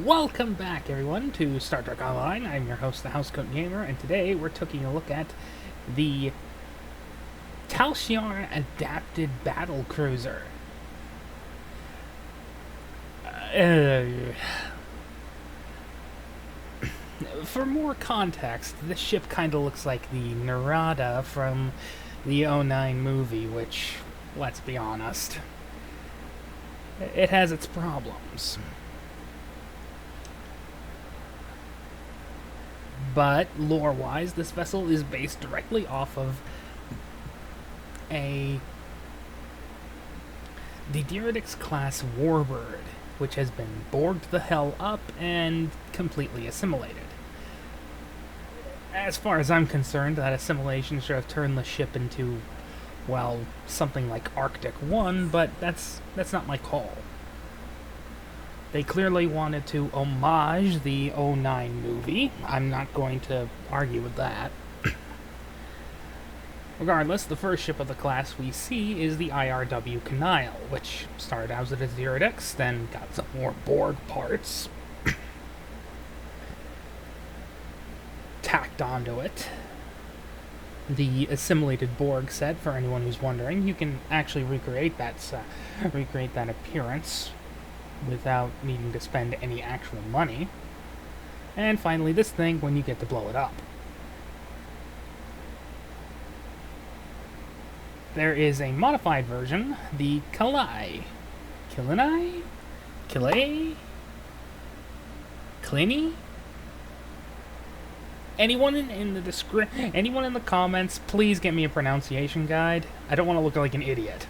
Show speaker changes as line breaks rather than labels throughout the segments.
Welcome back, everyone, to Star Trek Online. I'm your host, the Housecoat Gamer, and today we're taking a look at the Shiar adapted Battlecruiser. For more context, this ship kind of looks like the Narada from the '09 movie, which, let's be honest, it has its problems. But lore-wise, this vessel is based directly off of the Khnial-Class warbird, which has been borged the hell up and completely assimilated. As far as I'm concerned, that assimilation should have turned the ship into, well, something like Arctic 1, but that's not my call. They clearly wanted to homage the '09 movie. I'm not going to argue with that. Regardless, the first ship of the class we see is the IRW Khnial, which started out as a Zerdex, then got some more Borg parts tacked onto it. The assimilated Borg set, for anyone who's wondering, you can actually recreate that appearance without needing to spend any actual money. And finally, this thing when you get to blow it up. There is a modified version, the Kalai. Killinai? Kilay? Clinny? Anyone in the comments, please get me a pronunciation guide. I don't want to look like an idiot.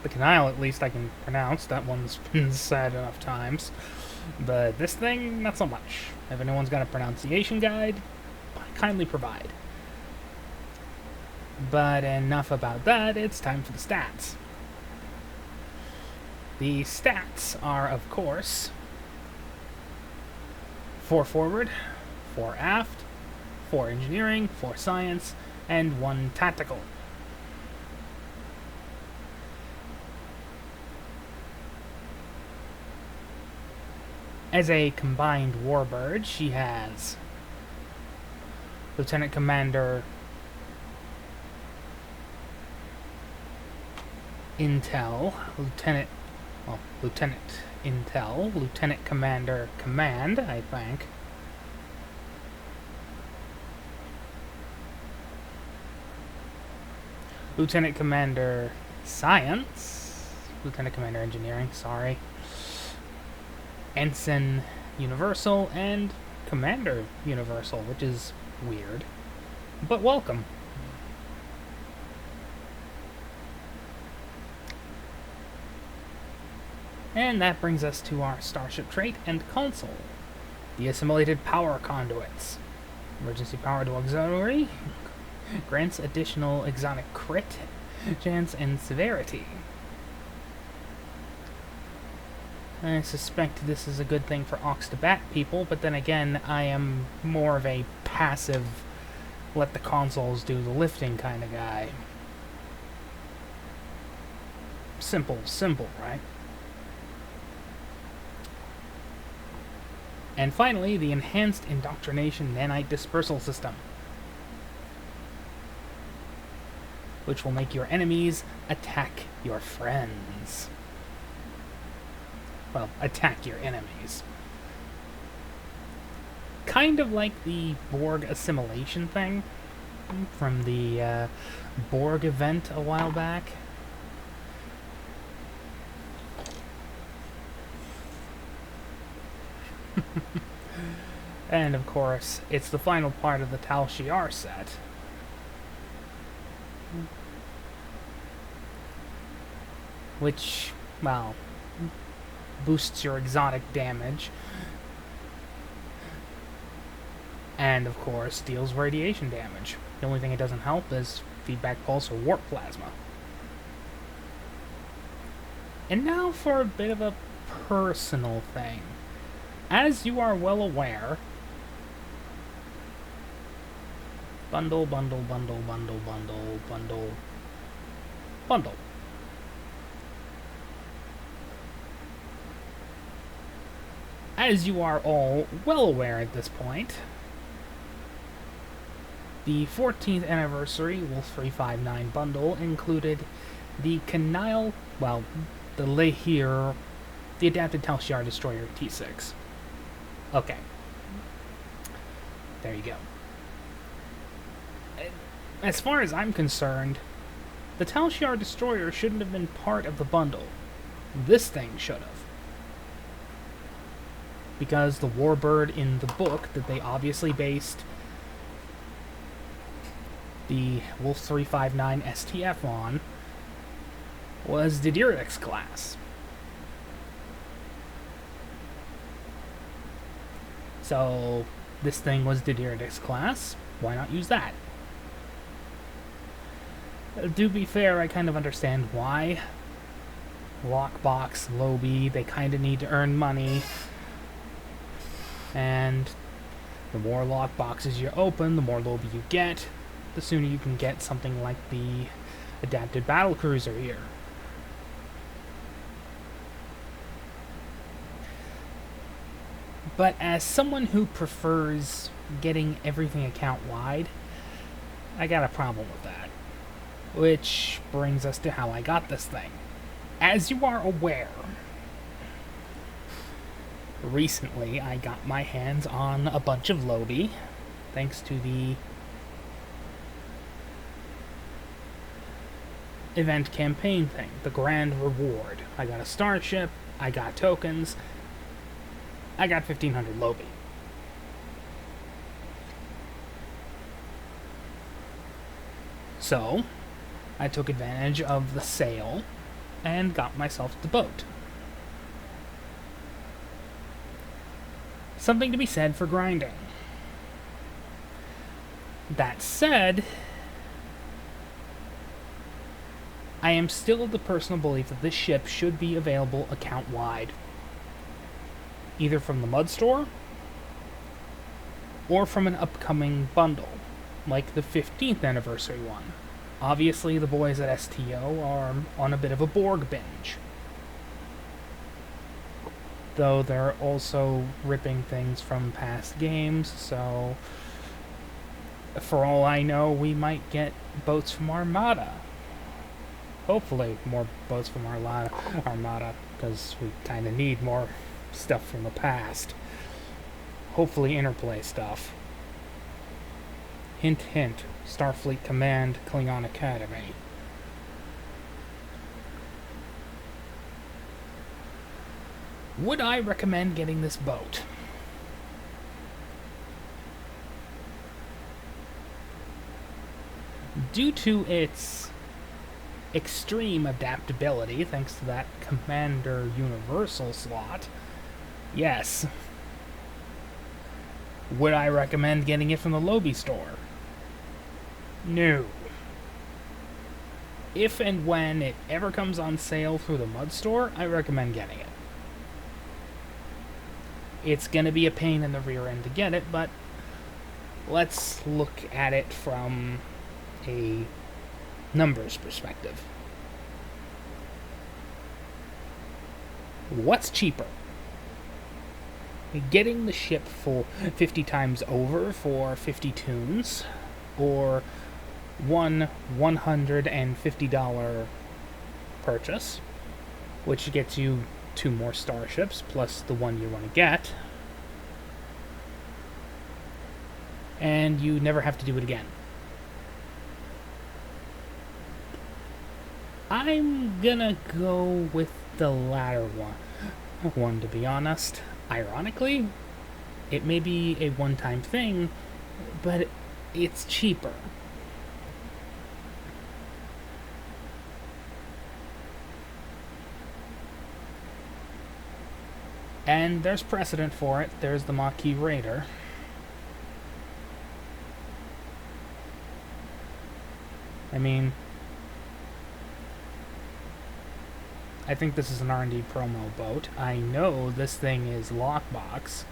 The Khnial, at least I can pronounce. That one's been said enough times. But this thing, not so much. If anyone's got a pronunciation guide, kindly provide. But enough about that, it's time for the stats. The stats are, of course, 4 forward, 4 aft, 4 engineering, 4 science, and 1 tactical. As a combined warbird, she has Lieutenant Commander Intel, Lieutenant Intel, Lieutenant Commander Command, I think. Lieutenant Commander Science, Lieutenant Commander Engineering, sorry. Ensign Universal, and Commander Universal, which is weird, but welcome. And that brings us to our starship trait and console. The assimilated power conduits. Emergency power to auxiliary grants additional exotic crit chance and severity. I suspect this is a good thing for Aux to Bat people, but then again, I am more of a passive, let the consoles do the lifting kind of guy. Simple, right? And finally, the Enhanced Indoctrination Nanite Dispersal System, which will make your enemies attack your friends. Well, attack your enemies. Kind of like the Borg assimilation thing from the Borg event a while back. And of course, it's the final part of the Shiar set. Which, well, boosts your exotic damage, and of course deals radiation damage. The only thing it doesn't help is feedback pulse or warp plasma. And now for a bit of a personal thing. As you are well aware, bundle. As you are all well aware at this point, the 14th anniversary Wolf 359 bundle included the Khnial, well, the Shiar, the adapted Shiar Destroyer T6. Okay. There you go. As far as I'm concerned, the Shiar Destroyer shouldn't have been part of the bundle. This thing should have. Because the warbird in the book that they obviously based the Wolf 359 STF on was the Khnial-Class. So, this thing was the Khnial-Class. Why not use that? To be fair, I kind of understand why. Lockbox, Lobby, they kind of need to earn money. And the more lockboxes you open, the more Lobby you get, the sooner you can get something like the adapted Battlecruiser here. But as someone who prefers getting everything account-wide, I got a problem with that. Which brings us to how I got this thing. As you are aware, recently I got my hands on a bunch of Lobby, thanks to the event campaign thing, the grand reward. I got a starship, I got tokens, I got 1,500 Lobby. So, I took advantage of the sale and got myself the boat. Something to be said for grinding. That said, I am still of the personal belief that this ship should be available account-wide. Either from the Mud Store, or from an upcoming bundle, like the 15th anniversary one. Obviously, the boys at STO are on a bit of a Borg binge. Though they're also ripping things from past games, so for all I know, we might get boats from Armada. Hopefully, more boats from Armada, because we kind of need more stuff from the past. Hopefully, interplay stuff. Hint, hint. Starfleet Command, Klingon Academy. Would I recommend getting this boat? Due to its extreme adaptability, thanks to that Commander Universal slot, yes. Would I recommend getting it from the Lobby store? No. If and when it ever comes on sale through the Mud Store, I recommend getting it. It's gonna be a pain in the rear end to get it, but let's look at it from a numbers perspective. What's cheaper? Getting the ship for 50 times over for 50 tunes, or one $150 purchase, which gets you 2 more starships plus the one you want to get, and you never have to do it again. I'm gonna go with the latter one, to be honest. Ironically, it may be a one-time thing, but it's cheaper. And there's precedent for it. There's the Maquis Raider. I mean, I think this is an R&D promo boat. I know this thing is lockbox.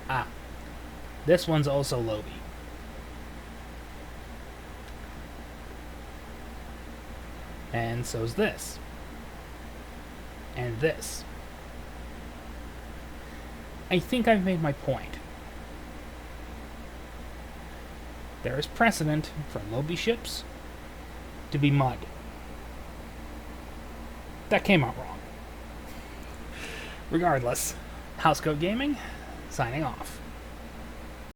Ah, this one's also Lobby. And so's this. And this. I think I've made my point. There is precedent for Lobby ships to be mud. That came out wrong. Regardless, Housecoat Gaming, signing off.